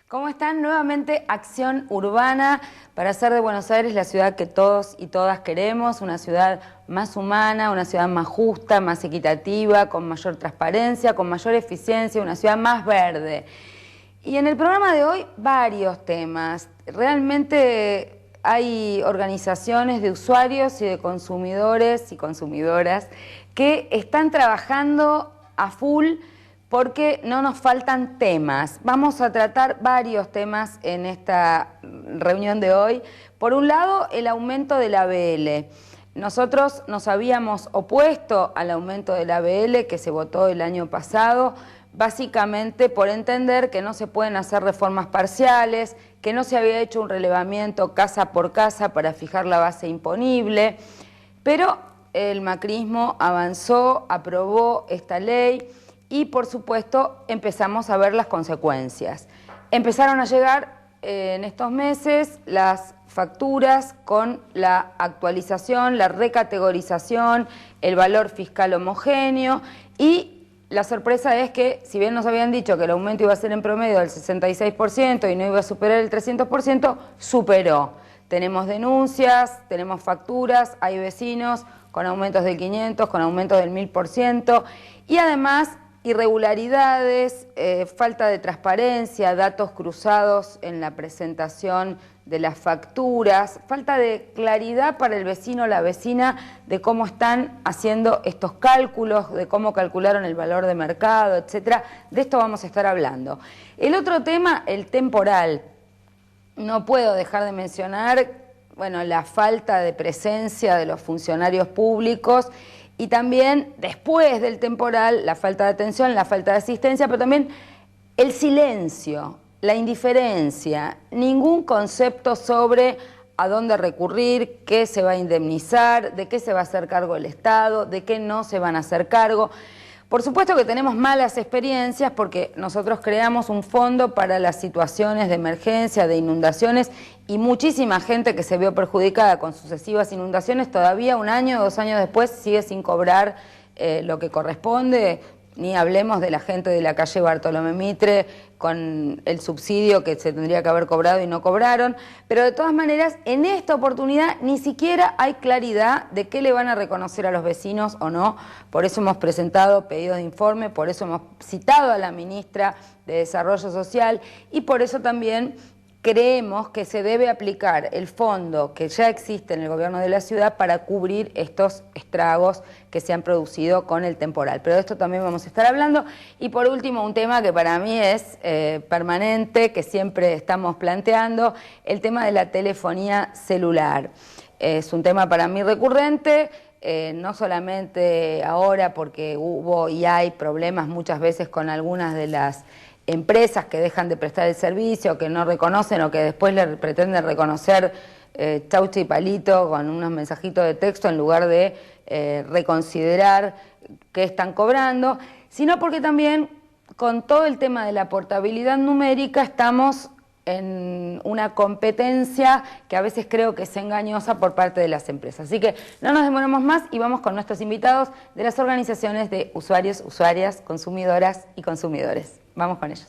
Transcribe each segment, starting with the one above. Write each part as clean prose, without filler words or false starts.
¿Cómo están? Nuevamente Acción Urbana para hacer de Buenos Aires la ciudad que todos y todas queremos, una ciudad más humana, una ciudad más justa, más equitativa, con mayor transparencia, con mayor eficiencia, una ciudad más verde. Y en el programa de hoy varios temas. Realmente hay organizaciones de usuarios y de consumidores y consumidoras que están trabajando a full porque no nos faltan temas. Vamos a tratar varios temas en esta reunión de hoy. Por un lado, el aumento del ABL. Nosotros nos habíamos opuesto al aumento del ABL que se votó el año pasado, básicamente por entender que no se pueden hacer reformas parciales, que no se había hecho un relevamiento casa por casa para fijar la base imponible, pero el macrismo avanzó, aprobó esta ley, y por supuesto empezamos a ver las consecuencias. Empezaron a llegar en estos meses las facturas con la actualización, la recategorización, el valor fiscal homogéneo, y la sorpresa es que, si bien nos habían dicho que el aumento iba a ser en promedio del 66% y no iba a superar el 300%, superó. Tenemos denuncias, tenemos facturas, hay vecinos con aumentos del 500, con aumentos del 1000%, y además irregularidades, falta de transparencia, datos cruzados en la presentación de las facturas, falta de claridad para el vecino o la vecina de cómo están haciendo estos cálculos, de cómo calcularon el valor de mercado, etcétera. De esto vamos a estar hablando. El otro tema, el temporal. No puedo dejar de mencionar, bueno, la falta de presencia de los funcionarios públicos y también, después del temporal, la falta de atención, la falta de asistencia, pero también el silencio, la indiferencia, ningún concepto sobre a dónde recurrir, qué se va a indemnizar, de qué se va a hacer cargo el Estado, de qué no se van a hacer cargo. Por supuesto que tenemos malas experiencias porque nosotros creamos un fondo para las situaciones de emergencia, de inundaciones, y muchísima gente que se vio perjudicada con sucesivas inundaciones todavía 1 año o 2 años después sigue sin cobrar lo que corresponde. Ni hablemos de la gente de la calle Bartolomé Mitre con el subsidio que se tendría que haber cobrado y no cobraron. Pero de todas maneras, en esta oportunidad ni siquiera hay claridad de qué le van a reconocer a los vecinos o no. Por eso hemos presentado pedidos de informe, por eso hemos citado a la ministra de Desarrollo Social y por eso también creemos que se debe aplicar el fondo que ya existe en el gobierno de la ciudad para cubrir estos estragos que se han producido con el temporal. Pero de esto también vamos a estar hablando. Y por último, un tema que para mí es permanente, que siempre estamos planteando, el tema de la telefonía celular. Es un tema para mí recurrente, no solamente ahora porque hubo y hay problemas muchas veces con algunas de las empresas que dejan de prestar el servicio, que no reconocen o que después le pretenden reconocer chaucha y palito con unos mensajitos de texto en lugar de reconsiderar qué están cobrando, sino porque también con todo el tema de la portabilidad numérica estamos en una competencia que a veces creo que es engañosa por parte de las empresas. Así que no nos demoremos más y vamos con nuestros invitados de las organizaciones de usuarios, usuarias, consumidoras y consumidores. Vamos con ellos.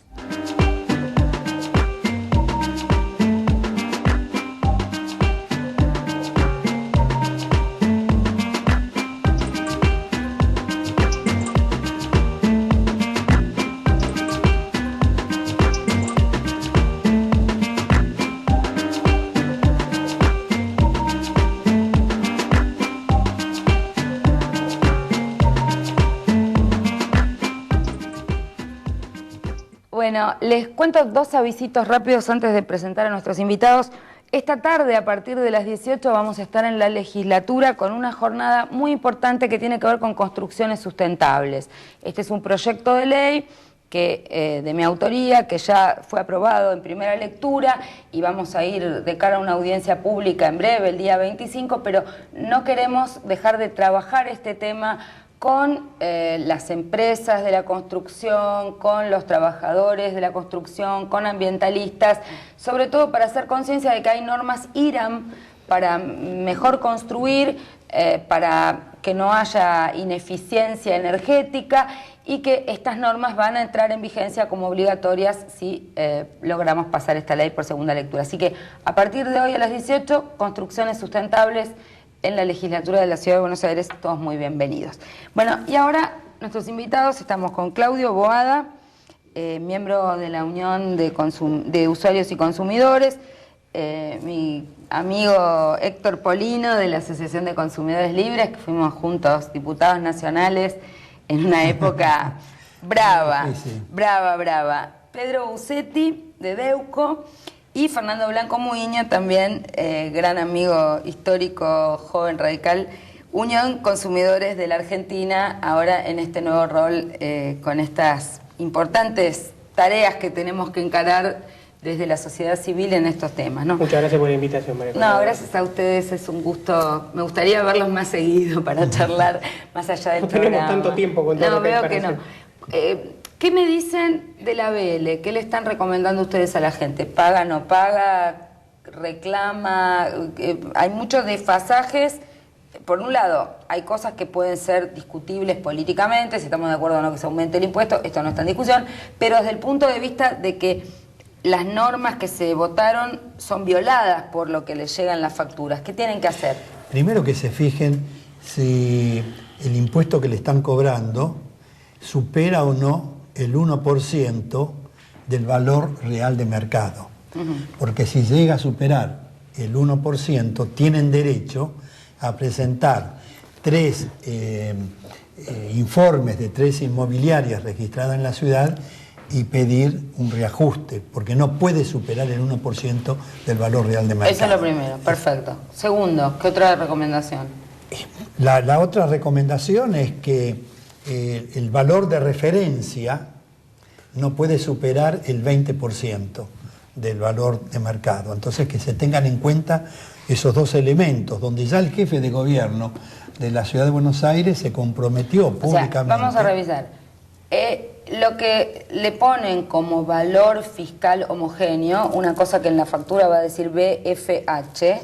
Bueno, les cuento 2 avisitos rápidos antes de presentar a nuestros invitados. Esta tarde, a partir de las 18, vamos a estar en la legislatura con una jornada muy importante que tiene que ver con construcciones sustentables. Este es un proyecto de ley que, de mi autoría, que ya fue aprobado en primera lectura y vamos a ir de cara a una audiencia pública en breve, el día 25, pero no queremos dejar de trabajar este tema con las empresas de la construcción, con los trabajadores de la construcción, con ambientalistas, sobre todo para hacer conciencia de que hay normas IRAM para mejor construir, para que no haya ineficiencia energética y que estas normas van a entrar en vigencia como obligatorias si logramos pasar esta ley por segunda lectura. Así que a partir de hoy a las 18, construcciones sustentables en la legislatura de la Ciudad de Buenos Aires, todos muy bienvenidos. Bueno, y ahora nuestros invitados, estamos con Claudio Boada, miembro de la Unión de Usuarios y Consumidores, mi amigo Héctor Polino de la Asociación de Consumidores Libres, que fuimos juntos diputados nacionales en una época brava, brava. Pedro Bucetti de Deuco y Fernando Blanco Muiño, también gran amigo histórico, joven radical, Unión Consumidores de la Argentina, ahora en este nuevo rol con estas importantes tareas que tenemos que encarar desde la sociedad civil en estos temas, ¿no? Muchas gracias por la invitación, María. No, gracias a ustedes, es un gusto. Me gustaría verlos más seguido para charlar más allá del programa. No tenemos tanto tiempo con todo no, lo que veo que no. ¿Qué me dicen de la ABL? ¿Qué le están recomendando ustedes a la gente? ¿Paga, no paga? ¿Reclama? Hay muchos desfasajes. Por un lado, hay cosas que pueden ser discutibles políticamente, si estamos de acuerdo o no que se aumente el impuesto, esto no está en discusión, pero desde el punto de vista de que las normas que se votaron son violadas por lo que les llegan las facturas. ¿Qué tienen que hacer? Primero que se fijen si el impuesto que le están cobrando supera o no el 1% del valor real de mercado. Porque si llega a superar el 1%, tienen derecho a presentar 3 informes de 3 inmobiliarias registradas en la ciudad y pedir un reajuste, porque no puede superar el 1% del valor real de mercado. Eso es lo primero, perfecto. Segundo, ¿qué otra recomendación? La otra recomendación es que el valor de referencia no puede superar el 20% del valor de mercado. Entonces que se tengan en cuenta esos 2 elementos, donde ya el jefe de gobierno de la Ciudad de Buenos Aires se comprometió públicamente. O sea, vamos a revisar. Lo que le ponen como valor fiscal homogéneo, una cosa que en la factura va a decir BFH,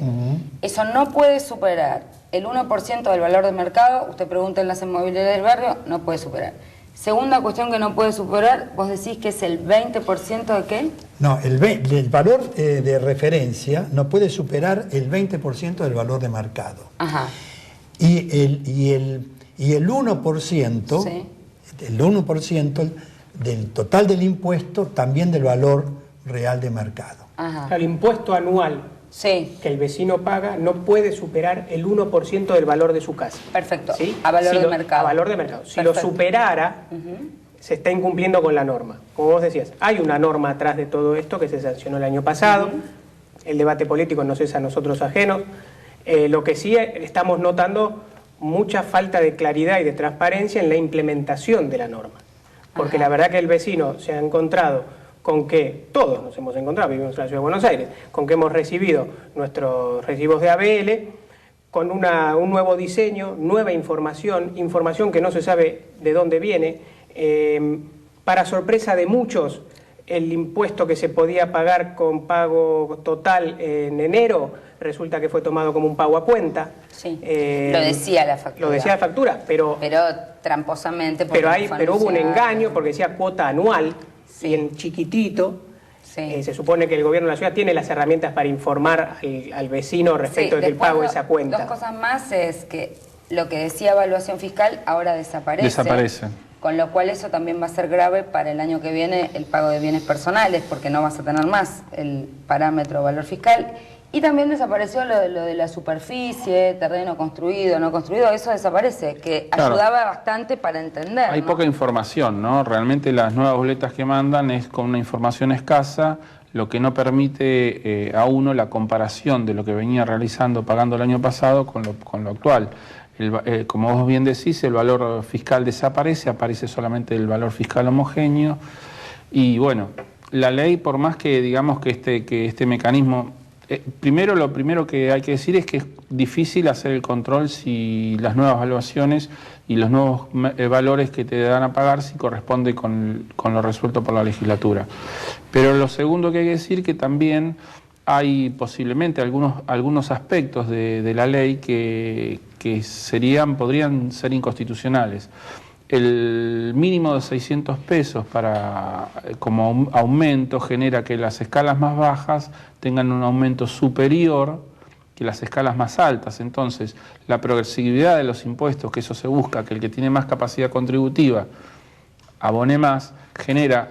eso no puede superar el 1% del valor de mercado. Usted pregunta en las inmobiliarias del barrio, no puede superar. Segunda cuestión que no puede superar, vos decís que es el 20% de ¿qué? No, el valor de referencia no puede superar el 20% del valor de mercado. Ajá. Y el 1%, sí, el 1% del total del impuesto, también del valor real de mercado. Ajá. El impuesto anual, sí, que el vecino paga no puede superar el 1% del valor de su casa. Perfecto, ¿sí? A valor de mercado. A valor de mercado. Si lo superara, se está incumpliendo con la norma. Como vos decías, hay una norma atrás de todo esto que se sancionó el año pasado. El debate político no es a nosotros ajeno. Lo que sí estamos notando mucha falta de claridad y de transparencia en la implementación de la norma. Porque la verdad que el vecino se ha encontrado con que, todos nos hemos encontrado, vivimos en la Ciudad de Buenos Aires, con que hemos recibido nuestros recibos de ABL, con un nuevo diseño, nueva información que no se sabe de dónde viene. Para sorpresa de muchos, el impuesto que se podía pagar con pago total en enero, resulta que fue tomado como un pago a cuenta. Sí, lo decía la factura. Lo decía la factura, pero tramposamente. Pero hubo un engaño porque decía cuota anual, bien chiquitito. Sí. Se supone que el gobierno de la ciudad tiene las herramientas para informar al vecino respecto del pago de esa cuenta. 2 cosas más es que lo que decía evaluación fiscal ahora desaparece. Con lo cual eso también va a ser grave para el año que viene el pago de bienes personales, porque no vas a tener más el parámetro valor fiscal. Y también desapareció lo de la superficie, terreno construido, no construido, eso desaparece, que ayudaba bastante para entender. Hay poca información, ¿no? Realmente las nuevas boletas que mandan es con una información escasa, lo que no permite a uno la comparación de lo que venía realizando, pagando el año pasado con lo actual. Como vos bien decís, el valor fiscal desaparece, aparece solamente el valor fiscal homogéneo. Y bueno, la ley, por más que digamos que este mecanismo... lo primero que hay que decir es que es difícil hacer el control si las nuevas evaluaciones y los nuevos valores que te dan a pagar si corresponde con lo resuelto por la legislatura. Pero lo segundo que hay que decir que también hay posiblemente algunos aspectos de la ley que que podrían ser inconstitucionales. El mínimo de 600 pesos como aumento genera que las escalas más bajas tengan un aumento superior que las escalas más altas. Entonces, la progresividad de los impuestos, que eso se busca, que el que tiene más capacidad contributiva abone más, genera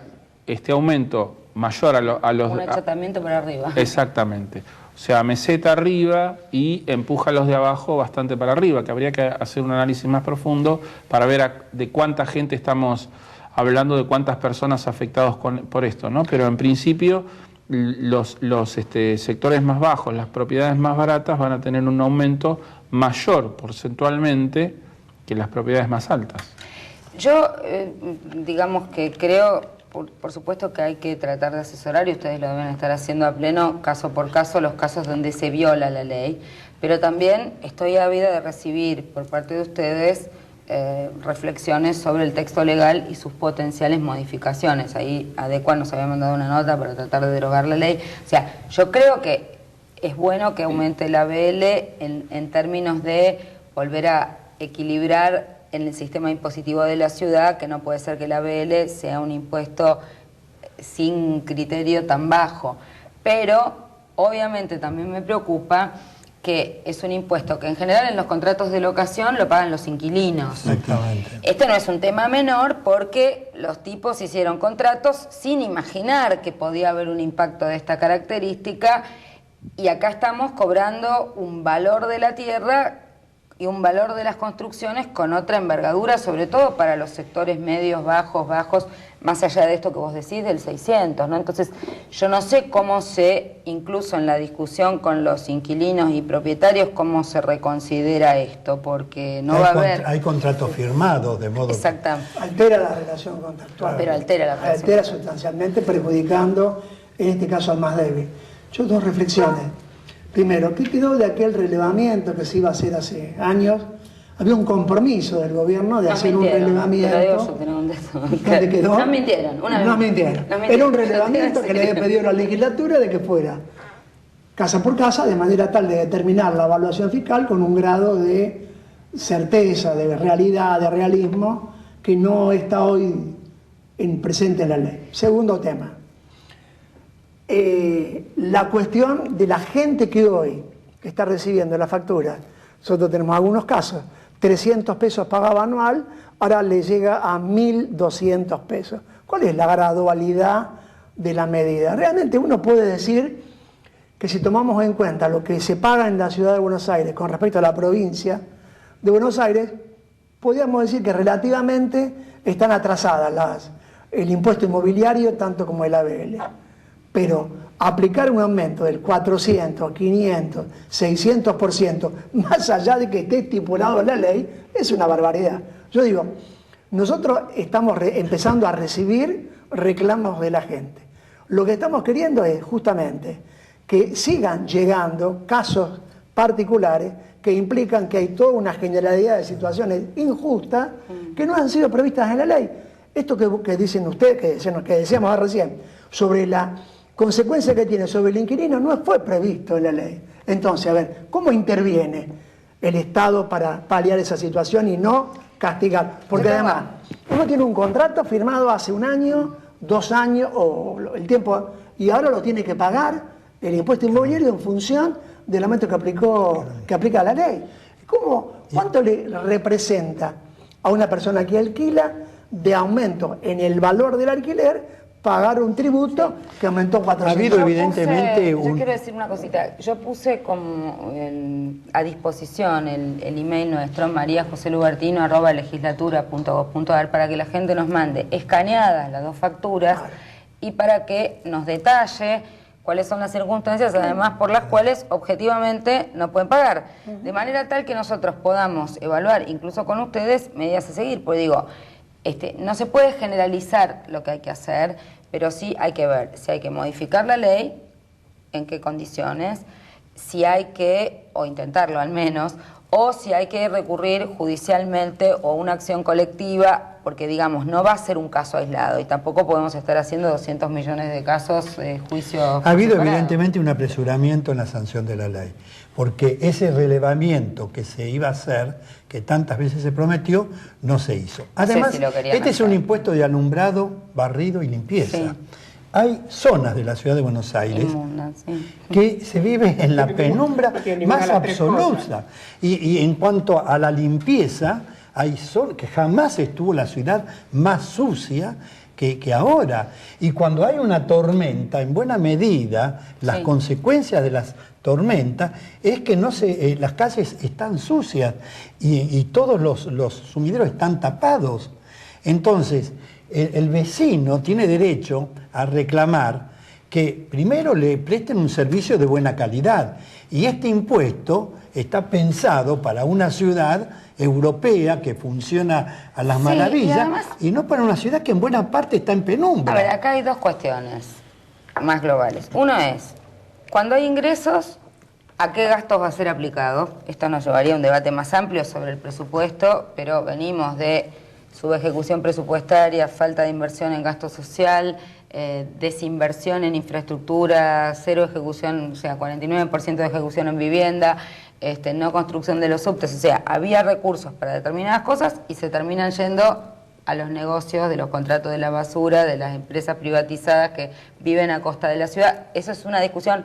este aumento mayor a los... Un achatamiento para arriba. Exactamente. O sea, meseta arriba y empuja a los de abajo bastante para arriba, que habría que hacer un análisis más profundo para ver de cuánta gente estamos hablando, de cuántas personas afectados por esto, ¿no? Pero en principio los sectores más bajos, las propiedades más baratas van a tener un aumento mayor porcentualmente que las propiedades más altas. Yo, digamos que creo... Por supuesto que hay que tratar de asesorar, y ustedes lo deben estar haciendo a pleno, caso por caso, los casos donde se viola la ley, pero también estoy ávida de recibir por parte de ustedes reflexiones sobre el texto legal y sus potenciales modificaciones. Ahí Adecua nos había mandado una nota para tratar de derogar la ley. O sea, yo creo que es bueno que aumente la ABL en términos de volver a equilibrar en el sistema impositivo de la ciudad, que no puede ser que la ABL sea un impuesto sin criterio tan bajo. Pero, obviamente, también me preocupa que es un impuesto que en general en los contratos de locación lo pagan los inquilinos. Exactamente. Este no es un tema menor porque los tipos hicieron contratos sin imaginar que podía haber un impacto de esta característica, y acá estamos cobrando un valor de la tierra y un valor de las construcciones con otra envergadura, sobre todo para los sectores medios, bajos, más allá de esto que vos decís, del 600, ¿no? Entonces, yo no sé cómo incluso en la discusión con los inquilinos y propietarios, cómo se reconsidera esto, porque no va a haber... Hay contratos firmados, de modo... Exactamente. Altera la relación contractual. Pero altera la relación. Altera sustancialmente, perjudicando, en este caso, al más débil. Yo dos reflexiones. Primero, ¿qué quedó de aquel relevamiento que se iba a hacer hace años? Había un compromiso del gobierno de hacer un relevamiento. ¿Dónde quedó? Nos mintieron. Nos mintieron. Era un relevamiento que le había pedido la legislatura de que fuera casa por casa, de manera tal de determinar la evaluación fiscal con un grado de certeza, de realidad, de realismo, que no está hoy presente en la ley. Segundo tema. La cuestión de la gente que hoy está recibiendo la factura. Nosotros tenemos algunos casos, 300 pesos pagado anual, ahora le llega a 1.200 pesos. ¿Cuál es la gradualidad de la medida? Realmente uno puede decir que si tomamos en cuenta lo que se paga en la ciudad de Buenos Aires con respecto a la provincia de Buenos Aires, podríamos decir que relativamente están atrasadas el impuesto inmobiliario tanto como el ABL. Pero aplicar un aumento del 400, 500, 600%, más allá de que esté estipulado en la ley, es una barbaridad. Yo digo, nosotros estamos empezando a recibir reclamos de la gente. Lo que estamos queriendo es justamente que sigan llegando casos particulares que implican que hay toda una generalidad de situaciones injustas que no han sido previstas en la ley. Esto que dicen ustedes, que decíamos recién, sobre la consecuencia que tiene sobre el inquilino, no fue previsto en la ley. Entonces, a ver, ¿cómo interviene el Estado para paliar esa situación y no castigar? Porque además, uno tiene un contrato firmado hace 1 año, 2 años, o el tiempo, y ahora lo tiene que pagar el impuesto inmobiliario en función del aumento que aplica la ley. ¿Cuánto le representa a una persona que alquila de aumento en el valor del alquiler pagar un tributo que aumentó 400%? Ha habido evidentemente yo quiero decir una cosita. Yo puse a disposición el email nuestro, mariajoselubertino@legislatura.gov.ar, para que la gente nos mande escaneadas las 2 facturas y para que nos detalle cuáles son las circunstancias, además, por las cuales objetivamente no pueden pagar. De manera tal que nosotros podamos evaluar, incluso con ustedes, medidas a seguir. Porque digo, no se puede generalizar lo que hay que hacer, pero sí hay que ver si hay que modificar la ley, en qué condiciones, si hay que, o intentarlo al menos, o si hay que recurrir judicialmente o una acción colectiva, porque digamos, no va a ser un caso aislado y tampoco podemos estar haciendo 200 millones de casos juicios. Ha habido evidentemente un apresuramiento en la sanción de la ley, porque ese relevamiento que se iba a hacer, que tantas veces se prometió, no se hizo. Además, este es un impuesto de alumbrado, barrido y limpieza. Sí. Hay zonas de la ciudad de Buenos Aires que se vive en la penumbra más absoluta. Y en cuanto a la limpieza, hay zonas que jamás estuvo la ciudad más sucia que ahora. Y cuando hay una tormenta, en buena medida, las consecuencias de las tormentas es que las calles están sucias y todos los sumideros están tapados. Entonces, el vecino tiene derecho a reclamar que primero le presten un servicio de buena calidad. Y este impuesto está pensado para una ciudad europea que funciona a las maravillas, además, y no para una ciudad que en buena parte está en penumbra. A ver, acá hay dos cuestiones más globales. Uno es, cuando hay ingresos, ¿a qué gastos va a ser aplicado? Esto nos llevaría a un debate más amplio sobre el presupuesto, pero venimos de subejecución presupuestaria, falta de inversión en gasto social, desinversión en infraestructura, cero ejecución, o sea, 49% de ejecución en vivienda, no construcción de los subtes, o sea, había recursos para determinadas cosas y se terminan yendo a los negocios de los contratos de la basura, de las empresas privatizadas que viven a costa de la ciudad. Eso es una discusión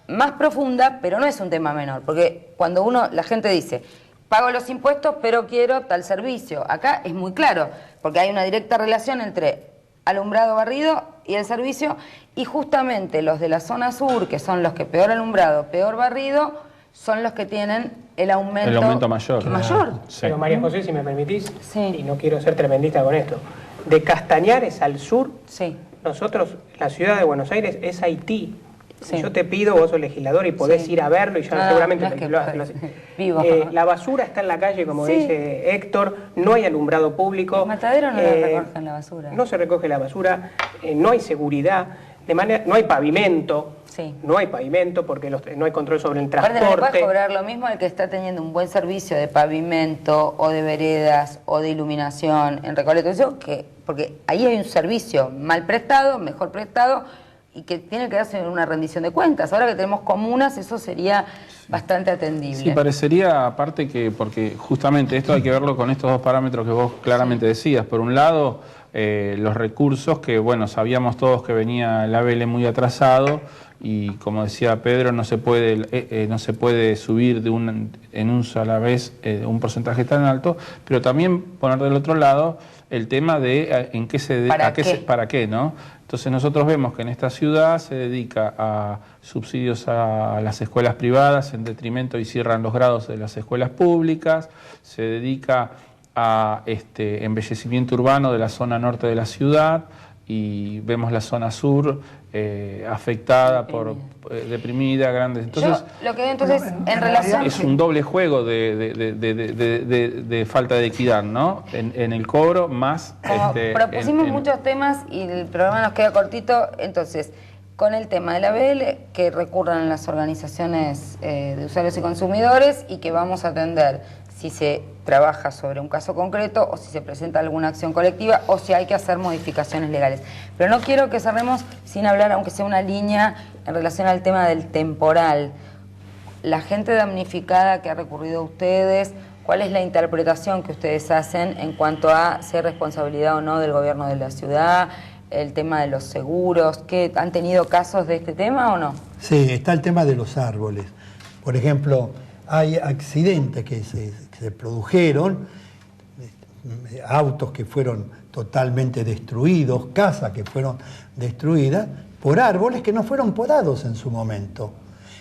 más profunda, pero no es un tema menor, porque cuando la gente dice, pago los impuestos, pero quiero tal servicio. Acá es muy claro, porque hay una directa relación entre alumbrado barrido y el servicio, y justamente los de la zona sur, que son los que peor alumbrado, peor barrido, son los que tienen el aumento mayor. Sí. Pero María José, si me permitís, y no quiero ser tremendista con esto, de Castañares al sur, nosotros, la ciudad de Buenos Aires es Haití. Si yo te pido, vos sos legislador y podés ir a verlo y ya seguramente te lo haces. La basura está en la calle, como dice Héctor, no hay alumbrado público. Los mataderos no recogen la basura. No se recoge la basura, no hay seguridad, no hay pavimento. No hay pavimento porque no hay control sobre el transporte. ¿Le puedes cobrar lo mismo al que está teniendo un buen servicio de pavimento o de veredas o de iluminación en Recoleta? Porque ahí hay un servicio mal prestado, mejor prestado, y que tiene que darse una rendición de cuentas. Ahora que tenemos comunas, eso sería bastante atendible. Sí, parecería, aparte que, porque justamente esto hay que verlo con estos dos parámetros que vos claramente decías. Por un lado, los recursos que, bueno, sabíamos todos que venía el ABL muy atrasado y, como decía Pedro, no se puede subir en un sola vez un porcentaje tan alto, pero también poner del otro lado el tema de en qué se para qué, ¿no? Entonces nosotros vemos que en esta ciudad se dedica a subsidios a las escuelas privadas en detrimento y cierran los grados de las escuelas públicas, se dedica a embellecimiento urbano de la zona norte de la ciudad y vemos la zona sur afectada deprimida, grandes. Entonces, en relación es un doble juego de falta de equidad, ¿no? En el cobro más. Propusimos muchos temas y el programa nos queda cortito, entonces. Con el tema de la ABL, que recurran a las organizaciones de usuarios y consumidores y que vamos a atender si se trabaja sobre un caso concreto o si se presenta alguna acción colectiva o si hay que hacer modificaciones legales. Pero no quiero que cerremos sin hablar, aunque sea una línea, en relación al tema del temporal. La gente damnificada que ha recurrido a ustedes, ¿cuál es la interpretación que ustedes hacen en cuanto a si hay responsabilidad o no del gobierno de la ciudad? El tema de los seguros, ¿qué, han tenido casos de este tema o no? Sí, está el tema de los árboles. Por ejemplo, hay accidentes que se produjeron, autos que fueron totalmente destruidos, casas que fueron destruidas por árboles que no fueron podados en su momento.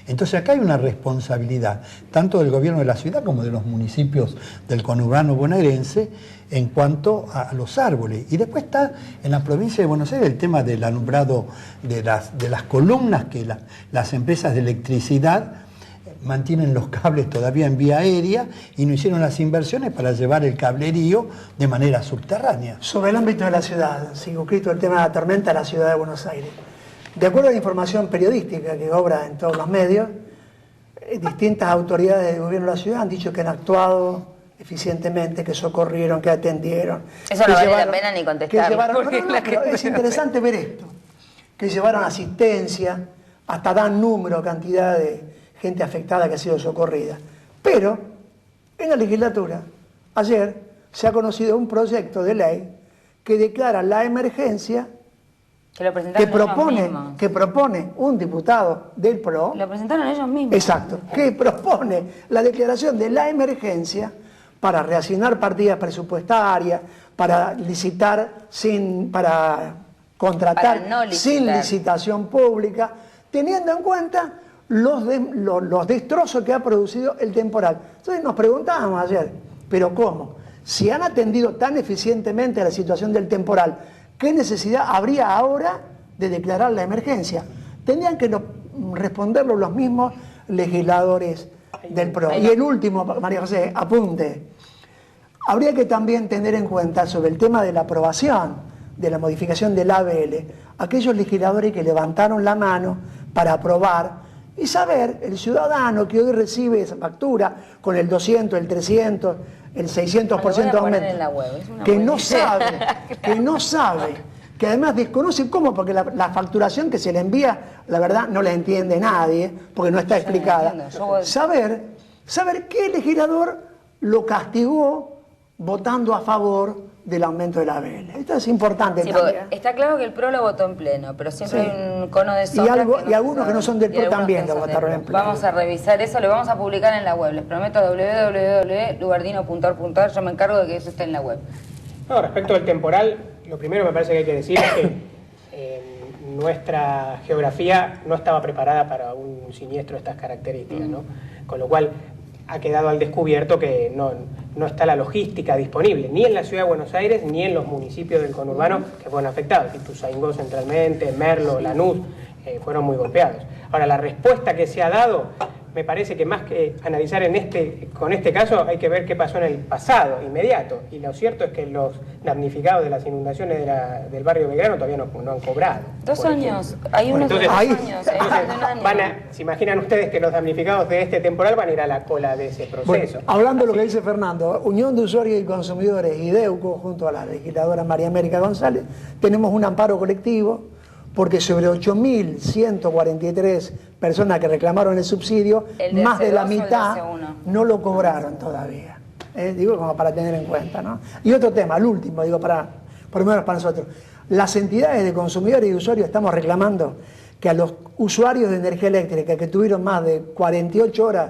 Entonces acá hay una responsabilidad, tanto del gobierno de la ciudad como de los municipios del conurbano bonaerense, en cuanto a los árboles. Y después está en la provincia de Buenos Aires el tema del alumbrado de las columnas que las empresas de electricidad mantienen los cables todavía en vía aérea y no hicieron las inversiones para llevar el cablerío de manera subterránea. Sobre el ámbito de la ciudad, circunscrito el tema de la tormenta de la ciudad de Buenos Aires. De acuerdo a la información periodística que obra en todos los medios, distintas autoridades del gobierno de la ciudad han dicho que han actuado eficientemente, que socorrieron, que atendieron. Eso no vale la pena ni contestar. Pero es interesante ver esto, que llevaron asistencia, hasta dan número, cantidad de gente afectada que ha sido socorrida. Pero en la legislatura, ayer, se ha conocido un proyecto de ley que declara la emergencia que propone un diputado del PRO. Lo presentaron ellos mismos. Exacto, que propone la declaración de la emergencia para reasignar partidas presupuestarias, para licitar para contratar sin licitación pública, teniendo en cuenta los destrozos que ha producido el temporal. Entonces nos preguntábamos ayer, ¿pero cómo? Si han atendido tan eficientemente a la situación del temporal, ¿qué necesidad habría ahora de declarar la emergencia? Tendrían que responderlo los mismos legisladores del PRO. Y el último, María José, apunte. Habría que también tener en cuenta sobre el tema de la aprobación de la modificación del ABL, aquellos legisladores que levantaron la mano para aprobar y saber, el ciudadano que hoy recibe esa factura con el 200, el 300, el 600% de aumento, que no sabe, que además desconoce cómo, porque la facturación que se le envía, la verdad, no la entiende nadie, porque no está explicada. Saber qué legislador lo castigó votando a favor del aumento de la ABL. Esto es importante también. Está claro que el PRO lo votó en pleno, pero siempre hay un cono de sombra. Y algunos que no son del PRO también lo votaron en pleno. Vamos a revisar eso, lo vamos a publicar en la web. Les prometo www.lugardino.org.ar. Yo me encargo de que eso esté en la web. No, respecto al temporal, lo primero me parece que hay que decir es que nuestra geografía no estaba preparada para un siniestro de estas características, ¿no? Con lo cual ha quedado al descubierto que no está la logística disponible, ni en la ciudad de Buenos Aires, ni en los municipios del conurbano que fueron afectados. Ituzaingó centralmente, Merlo, Lanús, fueron muy golpeados. Ahora, la respuesta que se ha dado, me parece que más que analizar con este caso, hay que ver qué pasó en el pasado, inmediato. Y lo cierto es que los damnificados de las inundaciones del barrio Belgrano todavía no han cobrado. 2 años, hay unos entonces, 2 años. ¿Se imaginan ustedes que los damnificados de este temporal van a ir a la cola de ese proceso? Bueno, hablando de lo que dice Fernando, Unión de Usuarios y Consumidores y DEUCO, junto a la legisladora María América González, tenemos un amparo colectivo porque sobre 8.143 personas que reclamaron el subsidio, más de la mitad no lo cobraron todavía. Digo, como para tener en cuenta, ¿no? Y otro tema, el último, digo, por lo menos para nosotros. Las entidades de consumidores y usuarios estamos reclamando que a los usuarios de energía eléctrica que tuvieron más de 48 horas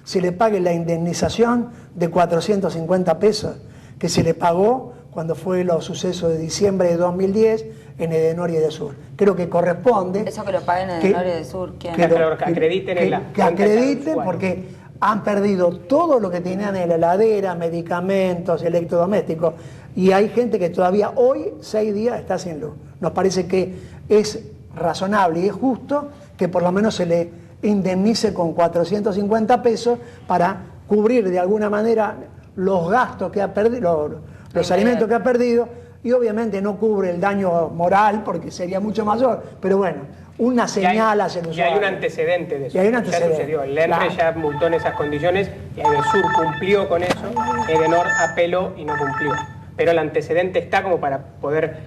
se le pague la indemnización de 450 pesos que se le pagó cuando fue los sucesos de diciembre de 2010 en Edenor y Edesur. Creo que corresponde... Eso que lo paguen en Edenor y Edesur, ¿quién? Que acrediten que acrediten porque han perdido todo lo que tenían en la heladera, medicamentos, electrodomésticos, y hay gente que todavía hoy, 6 días, está sin luz. Nos parece que es razonable y es justo que por lo menos se le indemnice con 450 pesos para cubrir de alguna manera los gastos que ha perdido, los alimentos que ha perdido, y obviamente no cubre el daño moral porque sería mucho mayor, pero bueno, una señal hacia el usuario. Y hay un antecedente de eso. Ya sucedió. El ENRE ya multó en esas condiciones, y Edesur cumplió con eso, Edenor apeló y no cumplió. Pero el antecedente está como para poder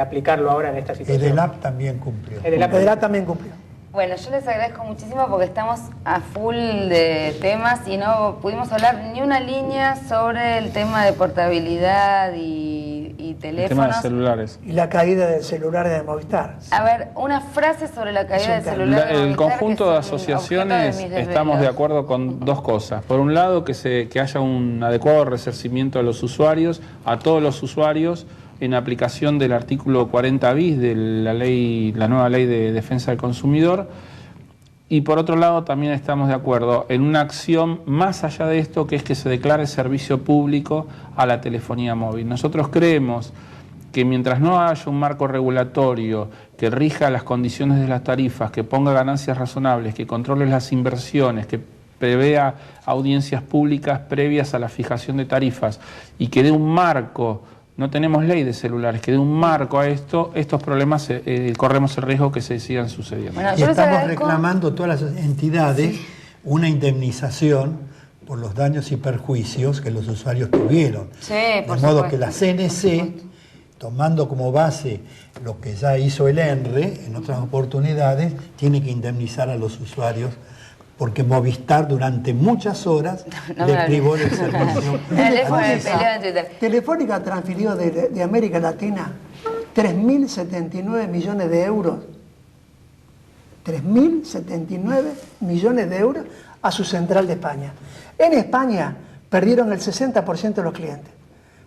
aplicarlo ahora en esta situación. Edelap también cumplió. Edelap también cumplió. Bueno, yo les agradezco muchísimo porque estamos a full de temas y no pudimos hablar ni una línea sobre el tema de portabilidad y teléfonos. El tema de celulares. Y la caída del celular de Movistar. A ver, una frase sobre la caída del celular de Movistar. El conjunto de asociaciones estamos de acuerdo con 2 cosas. Por un lado, que haya un adecuado resarcimiento a los usuarios, a todos los usuarios, en aplicación del artículo 40 bis de la nueva ley de defensa del consumidor. Y por otro lado también estamos de acuerdo en una acción más allá de esto, que es que se declare servicio público a la telefonía móvil. Nosotros creemos que mientras no haya un marco regulatorio que rija las condiciones de las tarifas, que ponga ganancias razonables, que controle las inversiones, que prevea audiencias públicas previas a la fijación de tarifas y que dé un marco. No tenemos ley de celulares, que dé un marco a esto, estos problemas corremos el riesgo que se sigan sucediendo. Bueno, y estamos reclamando todas las entidades una indemnización por los daños y perjuicios que los usuarios tuvieron. Sí, de por modo supuesto, que la CNC, tomando como base lo que ya hizo el ENRE en otras oportunidades, tiene que indemnizar a los usuarios porque Movistar durante muchas horas le privó del servicio. Telefónica transfirió de América Latina 3.079 millones de euros. 3.079 millones de euros a su central de España. En España perdieron el 60% de los clientes.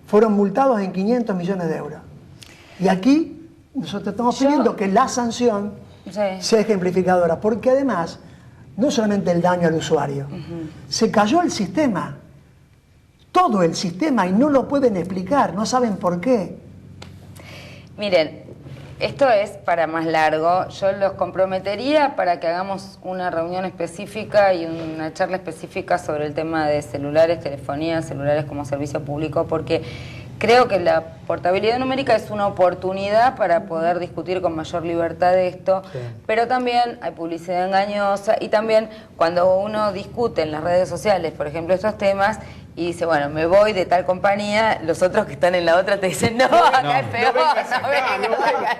Fueron multados en 500 millones de euros. Y aquí nosotros estamos pidiendo que la sanción sea ejemplificadora, porque además, no solamente el daño al usuario, se cayó el sistema, todo el sistema, y no lo pueden explicar, no saben por qué. Miren, esto es para más largo. Yo los comprometería para que hagamos una reunión específica y una charla específica sobre el tema de celulares, telefonía, celulares como servicio público, porque creo que la portabilidad numérica es una oportunidad para poder discutir con mayor libertad de esto, pero también hay publicidad engañosa y también cuando uno discute en las redes sociales, por ejemplo, estos temas, y dice, bueno, me voy de tal compañía, los otros que están en la otra te dicen, no, acá es peor, acá es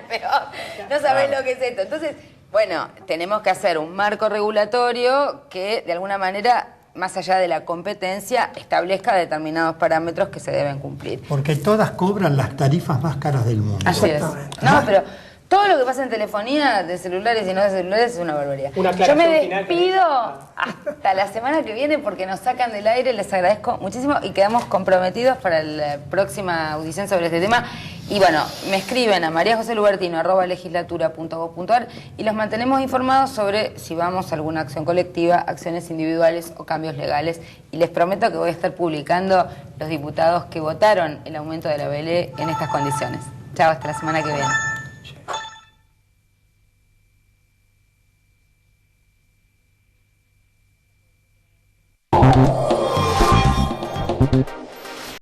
peor, no sabés lo que es esto. Entonces, bueno, tenemos que hacer un marco regulatorio que de alguna manera, más allá de la competencia, establezca determinados parámetros que se deben cumplir. Porque todas cobran las tarifas más caras del mundo. Así es. No, pero todo lo que pasa en telefonía, de celulares y no de celulares, es una barbaridad. Yo me despido hasta la semana que viene porque nos sacan del aire, les agradezco muchísimo y quedamos comprometidos para la próxima audición sobre este tema. Y bueno, me escriben a mariajoselubertino@legislatura.gov.ar y los mantenemos informados sobre si vamos a alguna acción colectiva, acciones individuales o cambios legales. Y les prometo que voy a estar publicando los diputados que votaron el aumento de la ABL en estas condiciones. Chao, hasta la semana que viene.